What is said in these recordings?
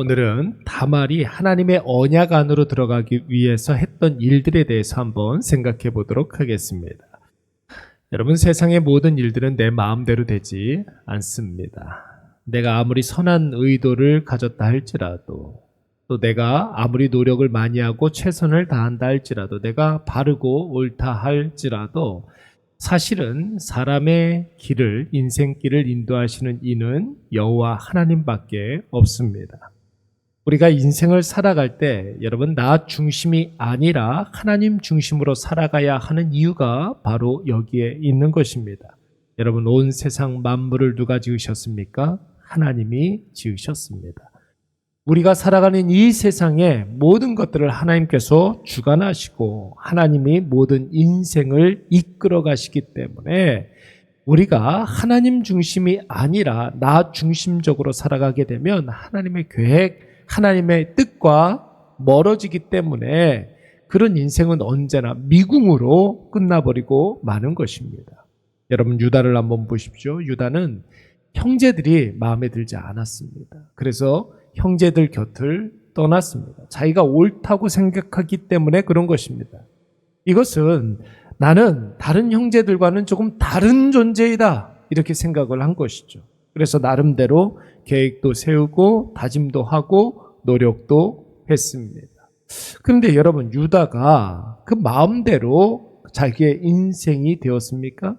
오늘은 다말이 하나님의 언약 안으로 들어가기 위해서 했던 일들에 대해서 한번 생각해 보도록 하겠습니다. 여러분, 세상의 모든 일들은 내 마음대로 되지 않습니다. 내가 아무리 선한 의도를 가졌다 할지라도, 또 내가 아무리 노력을 많이 하고 최선을 다한다 할지라도, 내가 바르고 옳다 할지라도 사실은 사람의 길을, 인생길을 인도하시는 이는 여호와 하나님밖에 없습니다. 우리가 인생을 살아갈 때 여러분, 나 중심이 아니라 하나님 중심으로 살아가야 하는 이유가 바로 여기에 있는 것입니다. 여러분, 온 세상 만물을 누가 지으셨습니까? 하나님이 지으셨습니다. 우리가 살아가는 이 세상의 모든 것들을 하나님께서 주관하시고 하나님이 모든 인생을 이끌어 가시기 때문에 우리가 하나님 중심이 아니라 나 중심적으로 살아가게 되면 하나님의 계획, 하나님의 뜻과 멀어지기 때문에 그런 인생은 언제나 미궁으로 끝나버리고 마는 것입니다. 여러분, 유다를 한번 보십시오. 유다는 형제들이 마음에 들지 않았습니다. 그래서 형제들 곁을 떠났습니다. 자기가 옳다고 생각하기 때문에 그런 것입니다. 이것은 나는 다른 형제들과는 조금 다른 존재이다, 이렇게 생각을 한 것이죠. 그래서 나름대로 계획도 세우고 다짐도 하고 노력도 했습니다. 그런데 여러분, 유다가 그 마음대로 자기의 인생이 되었습니까?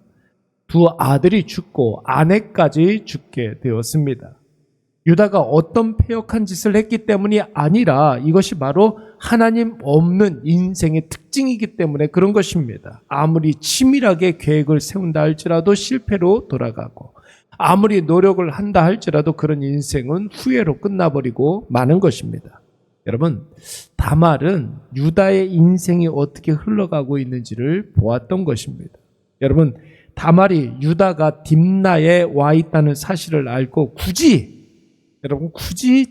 두 아들이 죽고 아내까지 죽게 되었습니다. 유다가 어떤 패역한 짓을 했기 때문이 아니라 이것이 바로 하나님 없는 인생의 특징이기 때문에 그런 것입니다. 아무리 치밀하게 계획을 세운다 할지라도 실패로 돌아가고, 아무리 노력을 한다 할지라도 그런 인생은 후회로 끝나버리고 마는 것입니다. 여러분, 다말은 유다의 인생이 어떻게 흘러가고 있는지를 보았던 것입니다. 여러분, 다말이 유다가 딥나에 와 있다는 사실을 알고 굳이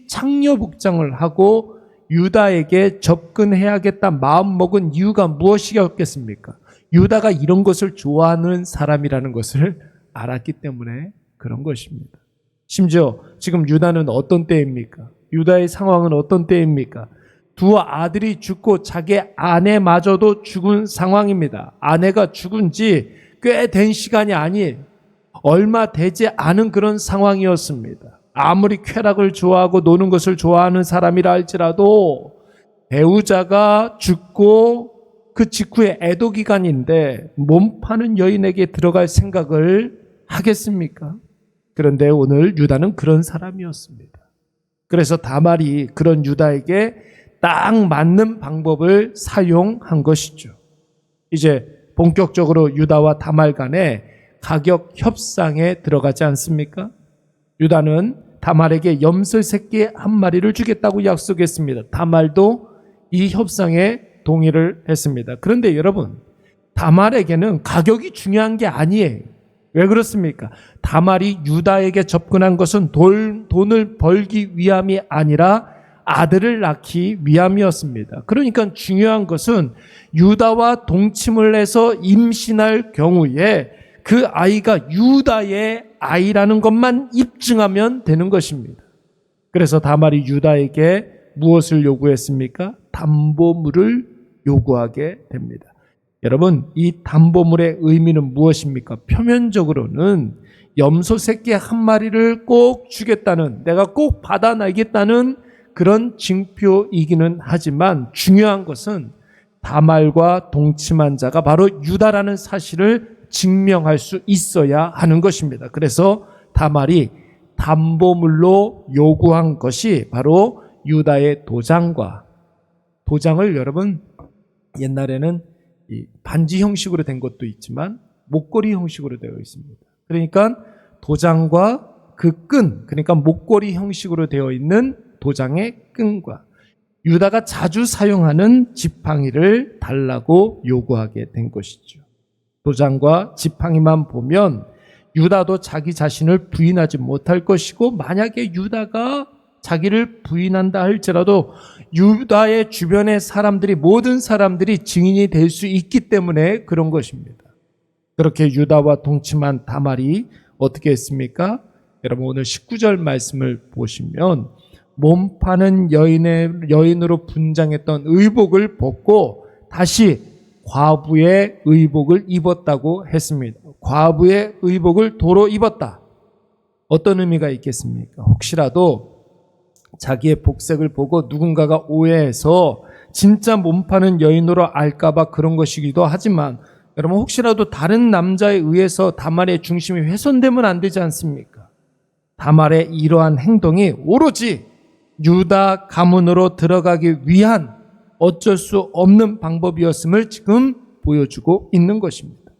창녀 복장을 하고 유다에게 접근해야겠다 마음먹은 이유가 무엇이었겠습니까? 유다가 이런 것을 좋아하는 사람이라는 것을 알았기 때문에 그런 것입니다. 심지어 지금 유다는 어떤 때입니까? 유다의 상황은 어떤 때입니까? 두 아들이 죽고 자기 아내마저도 죽은 상황입니다. 아내가 죽은 지 꽤 된 시간이 아니에요. 얼마 되지 않은 그런 상황이었습니다. 아무리 쾌락을 좋아하고 노는 것을 좋아하는 사람이라 할지라도 배우자가 죽고 그 직후에 애도 기간인데 몸 파는 여인에게 들어갈 생각을 하겠습니까? 그런데 오늘 유다는 그런 사람이었습니다. 그래서 다말이 그런 유다에게 딱 맞는 방법을 사용한 것이죠. 이제 본격적으로 유다와 다말 간에 가격 협상에 들어가지 않습니까? 유다는 다말에게 염소 새끼 한 마리를 주겠다고 약속했습니다. 다말도 이 협상에 동의를 했습니다. 그런데 여러분, 다말에게는 가격이 중요한 게 아니에요. 왜 그렇습니까? 다말이 유다에게 접근한 것은 돈을 벌기 위함이 아니라 아들을 낳기 위함이었습니다. 그러니까 중요한 것은 유다와 동침을 해서 임신할 경우에 그 아이가 유다의 아이라는 것만 입증하면 되는 것입니다. 그래서 다말이 유다에게 무엇을 요구했습니까? 담보물을 요구하게 됩니다. 여러분, 이 담보물의 의미는 무엇입니까? 표면적으로는 염소 새끼 한 마리를 꼭 주겠다는, 내가 꼭 받아내겠다는 그런 징표이기는 하지만 중요한 것은 다말과 동침한 자가 바로 유다라는 사실을 증명할 수 있어야 하는 것입니다. 그래서 다말이 담보물로 요구한 것이 바로 유다의 도장을 여러분, 옛날에는 이 반지 형식으로 된 것도 있지만 목걸이 형식으로 되어 있습니다. 그러니까 도장과 그 끈, 그러니까 목걸이 형식으로 되어 있는 도장의 끈과 유다가 자주 사용하는 지팡이를 달라고 요구하게 된 것이죠. 도장과 지팡이만 보면 유다도 자기 자신을 부인하지 못할 것이고, 만약에 유다가 자기를 부인한다 할지라도 유다의 주변의 사람들이, 모든 사람들이 증인이 될 수 있기 때문에 그런 것입니다. 그렇게 유다와 동침한 다말이 어떻게 했습니까? 여러분, 오늘 19절 말씀을 보시면 몸 파는 여인으로 분장했던 의복을 벗고 다시 과부의 의복을 입었다고 했습니다. 과부의 의복을 도로 입었다. 어떤 의미가 있겠습니까? 혹시라도 자기의 복색을 보고 누군가가 오해해서 진짜 몸 파는 여인으로 알까봐 그런 것이기도 하지만, 여러분 혹시라도 다른 남자에 의해서 다말의 중심이 훼손되면 안 되지 않습니까? 다말의 이러한 행동이 오로지 유다 가문으로 들어가기 위한 어쩔 수 없는 방법이었음을 지금 보여주고 있는 것입니다.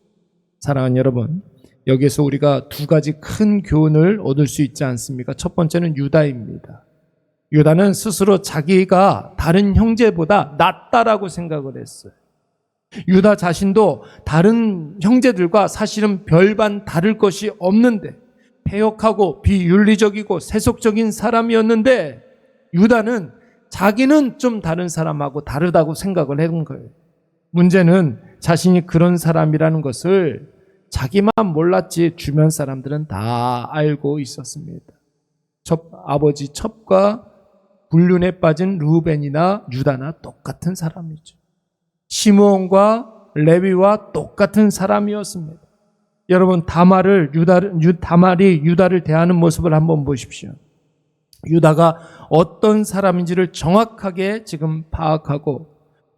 사랑하는 여러분, 여기에서 우리가 두 가지 큰 교훈을 얻을 수 있지 않습니까? 첫 번째는 유다입니다. 유다는 스스로 자기가 다른 형제보다 낫다라고 생각을 했어요. 유다 자신도 다른 형제들과 사실은 별반 다를 것이 없는데, 패역하고 비윤리적이고 세속적인 사람이었는데, 유다는 자기는 좀 다른 사람하고 다르다고 생각을 한 거예요. 문제는 자신이 그런 사람이라는 것을 자기만 몰랐지 주변 사람들은 다 알고 있었습니다. 아버지 첩과 불륜에 빠진 루벤이나 유다나 똑같은 사람이죠. 시므온과 레위와 똑같은 사람이었습니다. 여러분, 다말이 유다를 대하는 모습을 한번 보십시오. 유다가 어떤 사람인지를 정확하게 지금 파악하고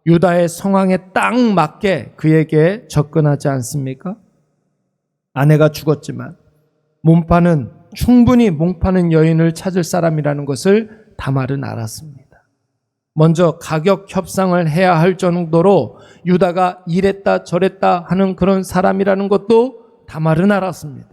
유다의 성향에 딱 맞게 그에게 접근하지 않습니까? 아내가 죽었지만 충분히 몸 파는 여인을 찾을 사람이라는 것을 다말은 알았습니다. 먼저 가격 협상을 해야 할 정도로 유다가 이랬다 저랬다 하는 그런 사람이라는 것도 다말은 알았습니다.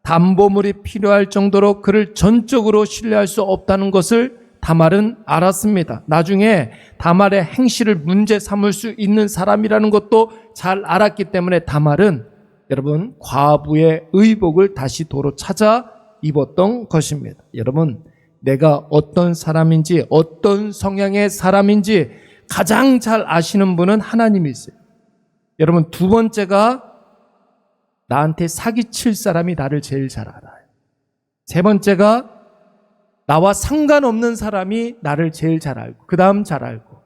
담보물이 필요할 정도로 그를 전적으로 신뢰할 수 없다는 것을 다말은 알았습니다. 나중에 다말의 행실을 문제 삼을 수 있는 사람이라는 것도 잘 알았기 때문에 다말은 여러분 과부의 의복을 다시 도로 찾아 입었던 것입니다. 여러분, 내가 어떤 사람인지 어떤 성향의 사람인지 가장 잘 아시는 분은 하나님이세요. 여러분, 두 번째가 나한테 사기칠 사람이 나를 제일 잘 알아요. 세 번째가 나와 상관없는 사람이 나를 제일 잘 알고, 그 다음 잘 알고,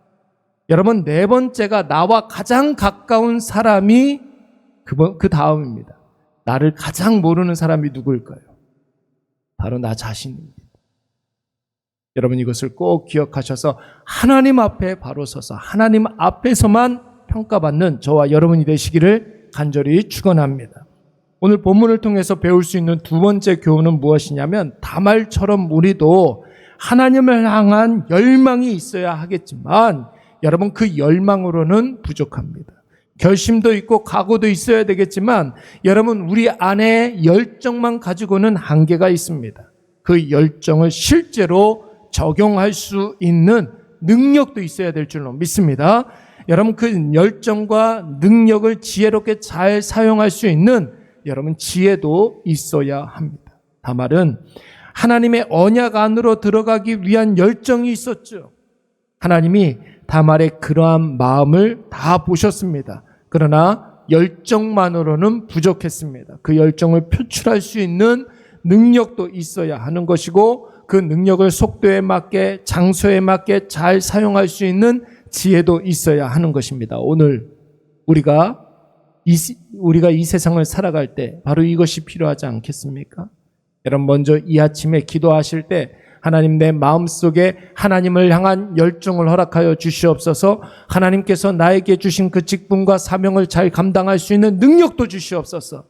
여러분 네 번째가 나와 가장 가까운 사람이 그 다음입니다. 나를 가장 모르는 사람이 누구일까요? 바로 나 자신입니다. 여러분, 이것을 꼭 기억하셔서 하나님 앞에 바로 서서 하나님 앞에서만 평가받는 저와 여러분이 되시기를 간절히 축원합니다. 오늘 본문을 통해서 배울 수 있는 두 번째 교훈은 무엇이냐면, 다말처럼 우리도 하나님을 향한 열망이 있어야 하겠지만 여러분, 그 열망으로는 부족합니다. 결심도 있고 각오도 있어야 되겠지만 여러분, 우리 안에 열정만 가지고는 한계가 있습니다. 그 열정을 실제로 적용할 수 있는 능력도 있어야 될 줄로 믿습니다. 여러분, 그 열정과 능력을 지혜롭게 잘 사용할 수 있는 여러분 지혜도 있어야 합니다. 다말은 하나님의 언약 안으로 들어가기 위한 열정이 있었죠. 하나님이 다말의 그러한 마음을 다 보셨습니다. 그러나 열정만으로는 부족했습니다. 그 열정을 표출할 수 있는 능력도 있어야 하는 것이고, 그 능력을 속도에 맞게 장소에 맞게 잘 사용할 수 있는 지혜도 있어야 하는 것입니다. 오늘 우리가 이 세상을 살아갈 때 바로 이것이 필요하지 않겠습니까? 여러분, 먼저 이 아침에 기도하실 때 하나님, 내 마음속에 하나님을 향한 열정을 허락하여 주시옵소서. 하나님께서 나에게 주신 그 직분과 사명을 잘 감당할 수 있는 능력도 주시옵소서.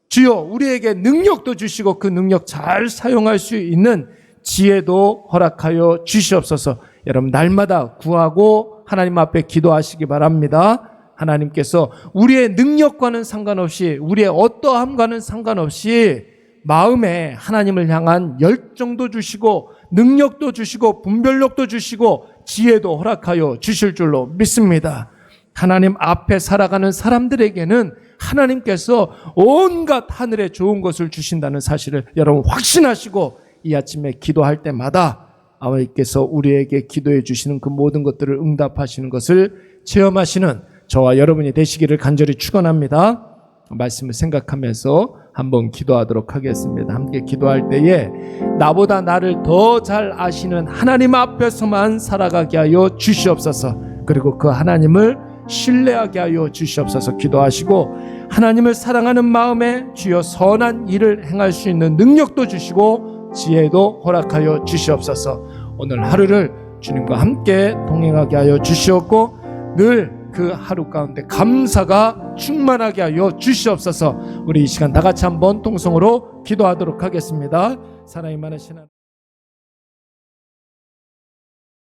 주여, 우리에게 능력도 주시고 그 능력 잘 사용할 수 있는 지혜도 허락하여 주시옵소서. 여러분, 날마다 구하고 하나님 앞에 기도하시기 바랍니다. 하나님께서 우리의 능력과는 상관없이, 우리의 어떠함과는 상관없이 마음에 하나님을 향한 열정도 주시고 능력도 주시고 분별력도 주시고 지혜도 허락하여 주실 줄로 믿습니다. 하나님 앞에 살아가는 사람들에게는 하나님께서 온갖 하늘의 좋은 것을 주신다는 사실을 여러분 확신하시고, 이 아침에 기도할 때마다 아버지께서 우리에게 기도해 주시는 그 모든 것들을 응답하시는 것을 체험하시는 저와 여러분이 되시기를 간절히 축원합니다. 말씀을 생각하면서 한번 기도하도록 하겠습니다. 함께 기도할 때에 나보다 나를 더 잘 아시는 하나님 앞에서만 살아가게 하여 주시옵소서. 그리고 그 하나님을 신뢰하게 하여 주시옵소서. 기도하시고 하나님을 사랑하는 마음에 주여 선한 일을 행할 수 있는 능력도 주시고 지혜도 허락하여 주시옵소서. 오늘 하루를 주님과 함께 동행하게 하여 주시옵고 늘 그 하루 가운데 감사가 충만하게 하여 주시옵소서. 우리 이 시간 다 같이 한번 통성으로 기도하도록 하겠습니다. 사랑이 많으신 하나님,